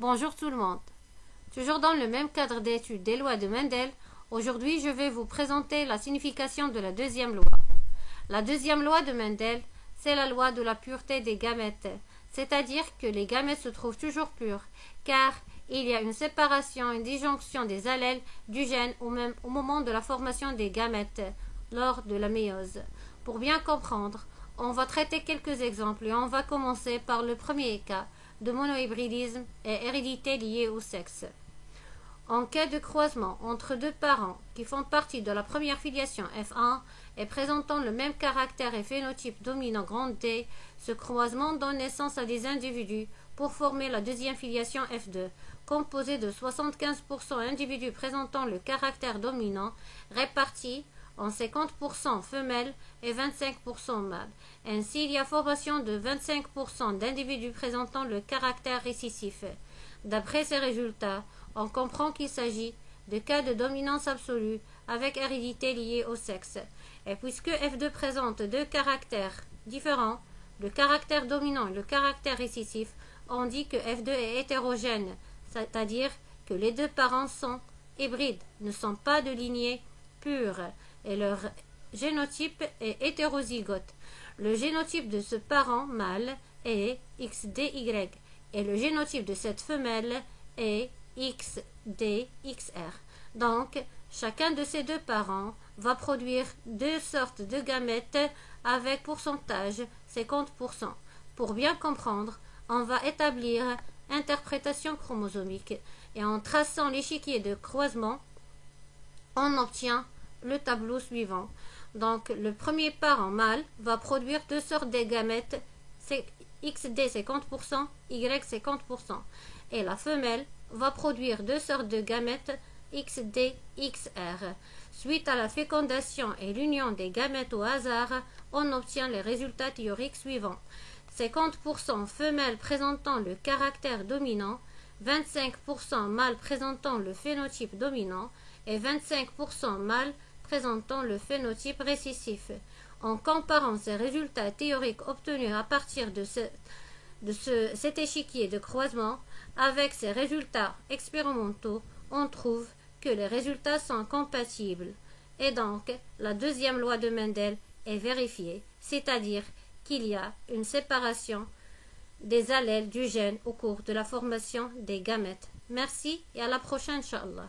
Bonjour tout le monde. Toujours dans le même cadre d'étude des lois de Mendel, aujourd'hui je vais vous présenter la signification de la deuxième loi. La deuxième loi de Mendel, c'est la loi de la pureté des gamètes, c'est-à-dire que les gamètes se trouvent toujours purs, car il y a une séparation, une disjonction des allèles du gène au moment de la formation des gamètes, lors de la méiose. Pour bien comprendre, on va traiter quelques exemples et on va commencer par le premier cas de monohybridisme et hérédité liée au sexe. En cas de croisement entre deux parents qui font partie de la première filiation F1 et présentant le même caractère et phénotype dominant grand D, ce croisement donne naissance à des individus pour former la deuxième filiation F2, composée de 75% individus présentant le caractère dominant, répartis en 50% femelles et 25% mâles. Ainsi, il y a formation de 25% d'individus présentant le caractère récessif. D'après ces résultats, on comprend qu'il s'agit de cas de dominance absolue avec hérédité liée au sexe. Et puisque F2 présente deux caractères différents, le caractère dominant et le caractère récessif, on dit que F2 est hétérogène, c'est-à-dire que les deux parents sont hybrides, ne sont pas de lignée pure, et leur génotype est hétérozygote. Le génotype de ce parent mâle est XDY et le génotype de cette femelle est XDXR. Donc, chacun de ces deux parents va produire deux sortes de gamètes avec pourcentage 50%. Pour bien comprendre, on va établir interprétation chromosomique et en traçant l'échiquier de croisement, on obtient le tableau suivant. Donc, le premier parent mâle va produire deux sortes de gamètes, XD 50%, Y 50%. Et la femelle va produire deux sortes de gamètes, XD, XR. Suite à la fécondation et l'union des gamètes au hasard, on obtient les résultats théoriques suivants. 50% femelles présentant le caractère dominant, 25% mâles présentant le phénotype dominant et 25% mâles présentant le phénotype récessif. En comparant ces résultats théoriques obtenus à partir de cet échiquier de croisement avec ces résultats expérimentaux, on trouve que les résultats sont compatibles. Et donc, la deuxième loi de Mendel est vérifiée, c'est-à-dire qu'il y a une séparation des allèles du gène au cours de la formation des gamètes. Merci et à la prochaine, Inch'Allah.